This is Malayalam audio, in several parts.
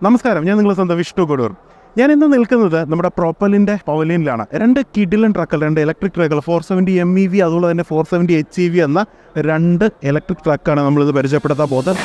നമസ്കാരം, ഞാൻ നിങ്ങളുടെ സ്വന്തം വിഷ്ണു കൊടുവർ. ഞാൻ ഇന്ന് നിൽക്കുന്നത് നമ്മുടെ പ്രൊപ്പലിൻ്റെ പവലിയനിലാണ്. രണ്ട് കിഡിലൻ ട്രക്കുകൾ, രണ്ട് ഇലക്ട്രിക് ട്രക്കുകൾ, 470 MEV അതുപോലെ തന്നെ 470 HEV എന്ന രണ്ട് ഇലക്ട്രിക് ട്രക്കാണ് നമ്മളിത് പരിചയപ്പെടുത്താൻ പോകുന്നത്.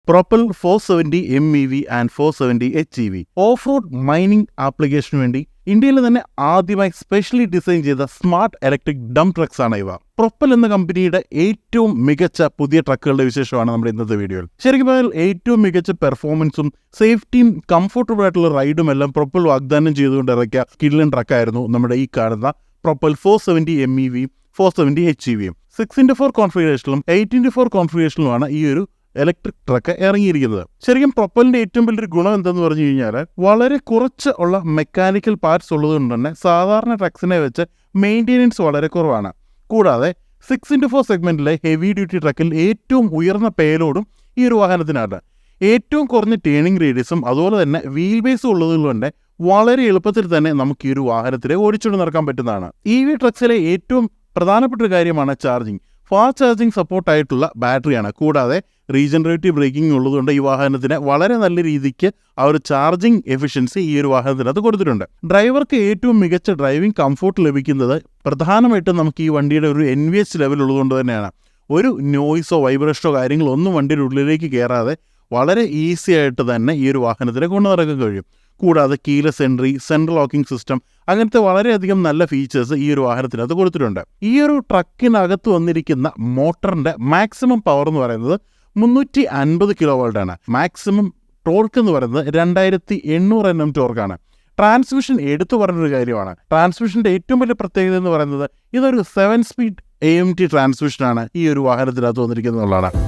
Propel 470 MEV and 470 HEV off road mining ആപ്ലിക്കേഷന് വേണ്ടി ഇന്ത്യയിൽ തന്നെ ആദ്യമായി സ്പെഷ്യലി ഡിസൈൻ ചെയ്ത സ്മാർട്ട് ഇലക്ട്രിക് ഡംപ് ട്രക്സ് ആണ് ഇവ. പ്രൊപ്പൽ എന്ന കമ്പനിയുടെ ഏറ്റവും മികച്ച പുതിയ ട്രക്കുകളുടെ വിശേഷമാണ് നമ്മുടെ ഇന്നത്തെ വീഡിയോയിൽ. ശരിക്കും പറഞ്ഞാൽ ഏറ്റവും മികച്ച പെർഫോമൻസും സേഫ്റ്റിയും കംഫർട്ടബിൾ ആയിട്ടുള്ള റൈഡും എല്ലാം പ്രൊപ്പൽ വാഗ്ദാനം ചെയ്തുകൊണ്ട് ഇറക്കിയ കിഡിലൻ ട്രക്കായിരുന്നു നമ്മുടെ ഈ കാണുന്ന Propel 470 MEV 470 HEV. 6x4 കോൺഫിഗറേഷനിലും 8x4 കോൺഫിഗറേഷനിലുമാണ് ഈ ഒരു ഇലക്ട്രിക് ട്രക്ക് ഇറങ്ങിയിരിക്കുന്നത്. ശരിക്കും പ്രൊപ്പലിന്റെ ഏറ്റവും വലിയൊരു ഗുണം എന്തെന്ന് പറഞ്ഞു കഴിഞ്ഞാൽ വളരെ കുറച്ച് ഉള്ള മെക്കാനിക്കൽ പാർട്സ് ഉള്ളതുകൊണ്ട് തന്നെ സാധാരണ ട്രക്സിനെ വെച്ച് മെയിൻ്റെനൻസ് വളരെ കുറവാണ്. കൂടാതെ 6x4 സെഗ്മെന്റിലെ ഹെവി ഡ്യൂട്ടി ട്രക്കിൽ ഏറ്റവും ഉയർന്ന പേലോഡും ഈ ഒരു വാഹനത്തിനാണ്. ഏറ്റവും കുറഞ്ഞ ടേണിംഗ് റേഡിയസും അതുപോലെ തന്നെ വീൽ ബേസും ഉള്ളതുകൊണ്ട് വളരെ എളുപ്പത്തിൽ തന്നെ നമുക്ക് ഈ ഒരു വാഹനത്തിലെ ഓടിച്ചുകൊണ്ട് നടക്കാൻ പറ്റുന്നതാണ്. EV ട്രക്സിലെ ഏറ്റവും പ്രധാനപ്പെട്ട ഒരു കാര്യമാണ് ചാർജിങ്. ഫാസ്റ്റ് ചാർജിങ് സപ്പോർട്ടായിട്ടുള്ള ബാറ്ററിയാണ്. കൂടാതെ റീജനറേറ്റീവ് ബ്രേക്കിംഗ് ഉള്ളതുകൊണ്ട് ഈ വാഹനത്തിന് വളരെ നല്ല രീതിക്ക് ആ ഒരു ചാർജിങ് എഫിഷ്യൻസി ഈ ഒരു വാഹനത്തിനകത്ത് കൊടുത്തിട്ടുണ്ട്. ഡ്രൈവർക്ക് ഏറ്റവും മികച്ച ഡ്രൈവിംഗ് കംഫോർട്ട് ലഭിക്കുന്നത് പ്രധാനമായിട്ടും നമുക്ക് ഈ വണ്ടിയുടെ ഒരു NVH ലെവൽ ഉള്ളതുകൊണ്ട് തന്നെയാണ്. ഒരു നോയ്സോ വൈബ്രേഷനോ കാര്യങ്ങളോ ഒന്നും വണ്ടിയുടെ ഉള്ളിലേക്ക് കയറാതെ വളരെ ഈസി ആയിട്ട് തന്നെ ഈ ഒരു വാഹനത്തിനെ കൊണ്ടു നടക്കാൻ കഴിയും. കൂടാതെ keyless entry, central locking system, അങ്ങനത്തെ വളരെയധികം നല്ല ഫീച്ചേഴ്സ് ഈ ഒരു വാഹനത്തിനകത്ത് കൊടുത്തിട്ടുണ്ട്. ഈ ഒരു ട്രക്കിനകത്ത് വന്നിരിക്കുന്ന മോട്ടറിൻ്റെ മാക്സിമം പവർ എന്ന് പറയുന്നത് 350 kW. മാക്സിമം ടോർക്ക് എന്ന് പറയുന്നത് 2800 Nm ടോർക്കാണ്. ട്രാൻസ്മിഷൻ എടുത്തു പറഞ്ഞൊരു കാര്യമാണ്. ട്രാൻസ്മിഷൻ്റെ ഏറ്റവും വലിയ പ്രത്യേകത എന്ന് പറയുന്നത് ഇതൊരു 7 സ്പീഡ് AMT ട്രാൻസ്മിഷനാണ് ഈ ഒരു വാഹനത്തിനകത്ത് വന്നിരിക്കുന്നത് എന്നുള്ളതാണ്.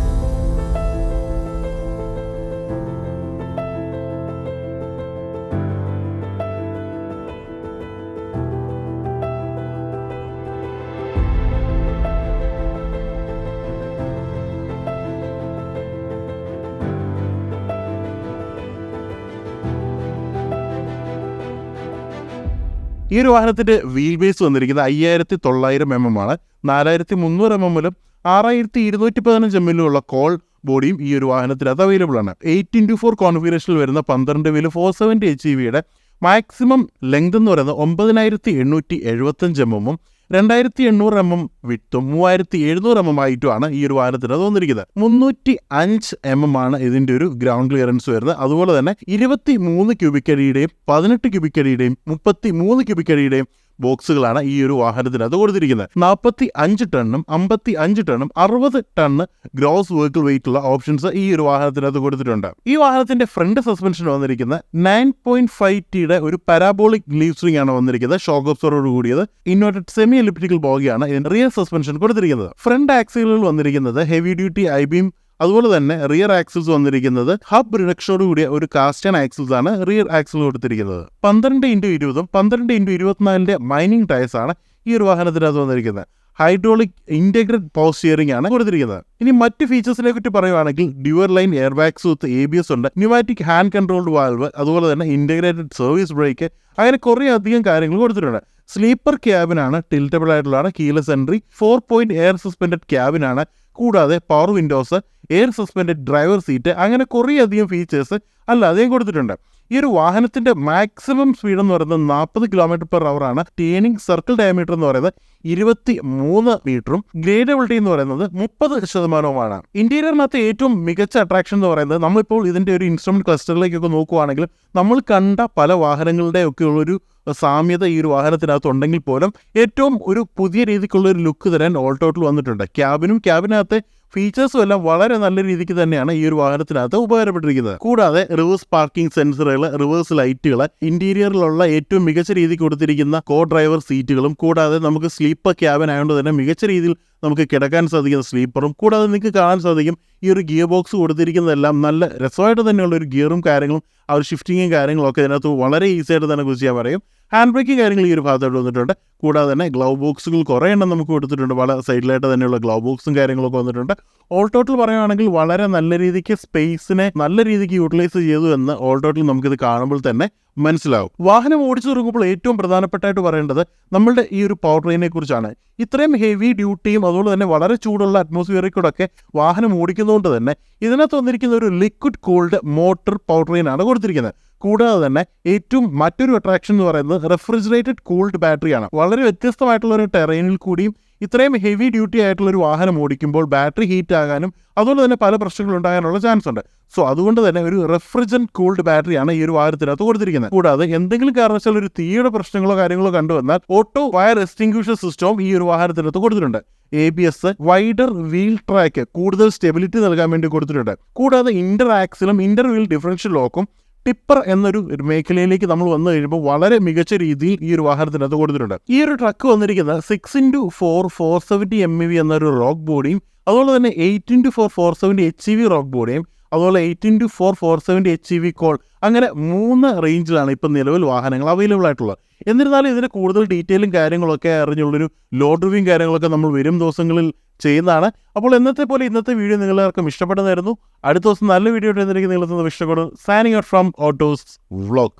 ഈ ഒരു വാഹനത്തിൻ്റെ വീൽ ബേസ് വന്നിരിക്കുന്നത് 5900 mm ആണ്. 4300 mm 6215 mm ഉള്ള കോൾ ബോഡിയും ഈ ഒരു വാഹനത്തിനകത്ത് അവൈലബിൾ ആണ്. 8x4 കോൺഫിഗറേഷനിൽ വരുന്ന 12 വീല് 470 HEVയുടെ മാക്സിമം ലെങ്ത് എന്ന് പറയുന്നത് 9875 mm 2800 mm വിട്ടും 3700 mm ആയിട്ടുമാണ് ഈ ഒരു വാഹനത്തിനകത്ത് വന്നിരിക്കുന്നത്. 305 mm ആണ് ഇതിൻ്റെ ഒരു ഗ്രൗണ്ട് ക്ലിയറൻസ് വരുന്നത്. അതുപോലെ തന്നെ 23 ക്യൂബിക് അടിയുടെയും 18 ക്യൂബിക് അടിയുടെയും 33 ക്യൂബിക് അടിയുടെയും ബോക്സുകളാണ് ഈ ഒരു വാഹനത്തിനകത്ത് കൊടുത്തിരിക്കുന്നത്. 45 ടണ്ണും 55 ടണ്ണും 60 ടണ്ണ് ഗ്രോസ് വെഹിക്കിൾ വെയിറ്റ് ഉള്ള ഓപ്ഷൻസ് ഈ ഒരു വാഹനത്തിനകത്ത് കൊടുത്തിട്ടുണ്ട്. ഈ വാഹനത്തിന്റെ ഫ്രണ്ട് സസ്പെൻഷൻ വന്നിരിക്കുന്നത് 9.5Tയുടെ ഒരു പാരാബോളിക് ലീവ് സ്പ്രിംഗ് ആണ് വന്നിരിക്കുന്നത്. ഷോക്ക് അബ്സോർവറോട് കൂടിയത് ഇൻവേർട്ടഡ് സെമി എലിപ്റ്റിക്കൽ ബോഗിയാണ് ഇതിന് റിയർ സസ്പെൻഷൻ കൊടുത്തിരിക്കുന്നത്. ഫ്രണ്ട് ആക്സിലുകൾ വന്നിരിക്കുന്നത് ഹെവി ഡ്യൂട്ടി ഐബീം, അതുപോലെ തന്നെ റിയർ ആക്സിൽസ് വന്നിരിക്കുന്നത് ഹബ് റിഡക്ഷനോട് കൂടിയ ഒരു കാസ്റ്റൻ ആക്സിൽസ് ആണ് റിയർ ആക്സിൽ കൊടുത്തിരിക്കുന്നത്. 12x20 12x24 മൈനിങ് ടയർസ് ആണ് ഈ ഒരു വാഹനത്തിനകത്ത് വന്നിരിക്കുന്നത്. ഹൈഡ്രോളിക് ഇന്റഗ്രേറ്റഡ് പവർ സ്റ്റിയറിംഗ് ആണ് കൊടുത്തിരിക്കുന്നത്. ഇനി മറ്റ് ഫീച്ചേഴ്സിനെ പറ്റി പറയുവാണെങ്കിൽ ഡ്യുവൽ ലൈൻ എയർ ബാഗ്സ് വിത്ത് ABS ഉണ്ട്, ന്യൂമാറ്റിക് ഹാൻഡ് കൺട്രോൾഡ് വാൽവ്, അതുപോലെ തന്നെ ഇന്റഗ്രേറ്റഡ് സർവീസ് ബ്രേക്ക്, അങ്ങനെ കുറേ അധികം കാര്യങ്ങൾ കൊടുത്തിട്ടുണ്ട്. സ്ലീപ്പർ ക്യാബിനാണ്, ടിൽറ്റബിൾ ആയിട്ടുള്ളതാണ്, keyless entry, 4-point air suspended ക്യാബിനാണ്. കൂടാതെ power windows, air suspended driver seat, അങ്ങനെ കുറേ അധികം ഫീച്ചേഴ്സ് അല്ലാതെയും കൊടുത്തിട്ടുണ്ട്. ഈ ഒരു വാഹനത്തിന്റെ മാക്സിമം സ്പീഡ് എന്ന് പറയുന്നത് 40 km/h ആണ്. ടേണിംഗ് സർക്കിൾ ഡയമീറ്റർ എന്ന് പറയുന്നത് 23 മീറ്ററും ഗ്രേഡബിലിറ്റി എന്ന് പറയുന്നത് 30%. ഇന്റീരിയറിനകത്ത് ഏറ്റവും മികച്ച അട്രാക്ഷൻ എന്ന് പറയുന്നത് നമ്മളിപ്പോൾ ഇതിന്റെ ഒരു ഇൻസ്ട്രുമെന്റ് ക്ലസ്റ്ററിലേക്കൊക്കെ നോക്കുവാണെങ്കിൽ നമ്മൾ കണ്ട പല വാഹനങ്ങളുടെ ഒക്കെ ഉള്ളൊരു സാമ്യത ഈ ഒരു വാഹനത്തിനകത്ത് ഉണ്ടെങ്കിൽ പോലും ഏറ്റവും ഒരു പുതിയ രീതിക്കുള്ള ഒരു ലുക്ക് തരാൻ ഓൾട്ടോട്ടിൽ വന്നിട്ടുണ്ട്. ക്യാബിനകത്തെ ഫീച്ചേഴ്സും എല്ലാം വളരെ നല്ല രീതിക്ക് തന്നെയാണ് ഈ ഒരു വാഹനത്തിനകത്ത് ഉപകാരപ്പെട്ടിരിക്കുന്നത്. കൂടാതെ റിവേഴ്സ് പാർക്കിംഗ് സെൻസറുകൾ, റിവേഴ്സ് ലൈറ്റുകൾ, ഇന്റീരിയറിലുള്ള ഏറ്റവും മികച്ച രീതിക്ക് കൊടുത്തിരിക്കുന്ന കോ ഡ്രൈവർ സീറ്റുകളും, കൂടാതെ നമുക്ക് സ്ലീപ്പർ ക്യാബിൻ ആയതുകൊണ്ട് തന്നെ മികച്ച രീതിയിൽ നമുക്ക് കിടക്കാൻ സാധിക്കുന്ന സ്ലീപ്പറും, കൂടാതെ നിങ്ങൾക്ക് കാണാൻ സാധിക്കും ഈ ഒരു ഗിയർ ബോക്സ് കൊടുത്തിരിക്കുന്നതെല്ലാം നല്ല രസമായിട്ട് തന്നെയുള്ള ഒരു ഗിയറും കാര്യങ്ങളും ആ ഒരു ഷിഫ്റ്റിങ്ങും കാര്യങ്ങളൊക്കെ ഇതിനകത്ത് വളരെ ഈസി ആയിട്ട് തന്നെ കുറിച്ച് ചെയ്യാൻ പറയും. ഹാൻഡ് ബ്രേക്കും കാര്യങ്ങൾ ഈ ഒരു ഭാഗത്തായിട്ട് വന്നിട്ടുണ്ട്. കൂടാതെ തന്നെ ഗ്ലൗ ബോക്സുകൾ കുറേ എണ്ണം നമുക്ക് കൊടുത്തിട്ടുണ്ട്. വളരെ സൈഡിലായിട്ട് തന്നെയുള്ള ഗ്ലൗ ബോക്സും കാര്യങ്ങളൊക്കെ വന്നിട്ടുണ്ട്. ഓൾ ടോട്ടൽ പറയുകയാണെങ്കിൽ വളരെ നല്ല രീതിക്ക് സ്പേസിനെ നല്ല രീതിക്ക് യൂട്ടിലൈസ് ചെയ്തു എന്ന് ഓൾ ടോട്ടൽ നമുക്കിത് കാണുമ്പോൾ തന്നെ മനസ്സിലാവും. വാഹനം ഓടിച്ചു തുടങ്ങുമ്പോൾ ഏറ്റവും പ്രധാനപ്പെട്ടായിട്ട് പറയേണ്ടത് നമ്മളുടെ ഈ ഒരു പവർ ട്രെയിനെ കുറിച്ചാണ്. ഇത്രയും ഹെവി ഡ്യൂട്ടിയും അതുപോലെ തന്നെ വളരെ ചൂടുള്ള അറ്റ്മോസ്ഫിയറിൽ കൂടെയൊക്കെ വാഹനം ഓടിക്കുന്നതുകൊണ്ട് തന്നെ ഇതിനകത്ത് വന്നിരിക്കുന്ന ഒരു ലിക്വിഡ് കൂൾഡ് മോട്ടോർ പവർ ട്രെയിനാണ് കൊടുത്തിരിക്കുന്നത്. കൂടാതെ തന്നെ ഏറ്റവും മറ്റൊരു അട്രാക്ഷൻ എന്ന് പറയുന്നത് റെഫ്രിജറേറ്റഡ് കൂൾഡ് ബാറ്ററിയാണ്. വളരെ വ്യത്യസ്തമായിട്ടുള്ള ഒരു ടെറൈനിൽ കൂടിയും ഇത്രയും ഹെവി ഡ്യൂട്ടി ആയിട്ടുള്ള ഒരു വാഹനം ഓടിക്കുമ്പോൾ ബാറ്ററി ഹീറ്റ് ആകാനും അതുപോലെ തന്നെ പല പ്രശ്നങ്ങൾ ഉണ്ടാകാനുള്ള ചാൻസ് ഉണ്ട്. സോ അതുകൊണ്ട് തന്നെ ഒരു റെഫ്രിജറന്റ് കൂൾഡ് ബാറ്ററിയാണ് ഈ ഒരു വാഹനത്തിനകത്ത് കൊടുത്തിരിക്കുന്നത്. കൂടാതെ എന്തെങ്കിലും കാരണവശാൽ ഒരു തീയുടെ പ്രശ്നങ്ങളോ കാര്യങ്ങളോ കണ്ടുവന്നാൽ ഓട്ടോ ഫയർ എക്സ്റ്റിംഗ്വിഷർ സിസ്റ്റവും ഈ ഒരു വാഹനത്തിനകത്ത് കൊടുത്തിട്ടുണ്ട്. ABS, വൈഡർ വീൽ ട്രാക്ക്, കൂടുതൽ സ്റ്റെബിലിറ്റി നൽകാൻ വേണ്ടി കൊടുത്തിട്ടുണ്ട്. കൂടാതെ ഇന്റർ ആക്സിലും ഇന്റർ വീൽ ഡിഫറൻഷ്യൽ ലോക്കും ടിപ്പർ എന്നൊരു മേഖലയിലേക്ക് നമ്മൾ വന്നു കഴിയുമ്പോൾ വളരെ മികച്ച രീതിയിൽ ഈ ഒരു വാഹനത്തിനകത്ത് കൊടുത്തിട്ടുണ്ട്. ഈ ഒരു ട്രക്ക് വന്നിരിക്കുന്നത് 6x4 470 MeV എന്നൊരു റോക്ക് ബോഡിയും അതുപോലെ തന്നെ 8x4 470 HEV റോക്ക് ബോഡിയും അതുപോലെ 8x4 470 HEV കോൾ, അങ്ങനെ 3 റേഞ്ചിലാണ് ഇപ്പം നിലവിൽ വാഹനങ്ങൾ അവൈലബിൾ ആയിട്ടുള്ളത്. എന്നിരുന്നാലും ഇതിന് കൂടുതൽ ഡീറ്റെയിലും കാര്യങ്ങളൊക്കെ അറിഞ്ഞുള്ളൊരു ലോഡ് റിവ്യൂവും കാര്യങ്ങളൊക്കെ നമ്മൾ വരും ദിവസങ്ങളിൽ ചെയ്യുന്നതാണ്. അപ്പോൾ എന്നത്തെ പോലെ ഇന്നത്തെ വീഡിയോ നിങ്ങളെല്ലാവർക്കും ഇഷ്ടപ്പെട്ടതായിരുന്നു. അടുത്ത ദിവസം നല്ല വീഡിയോ ആയിട്ട് നിങ്ങൾ ഇഷ്ടപ്പെടും. Signing out from autos vlog.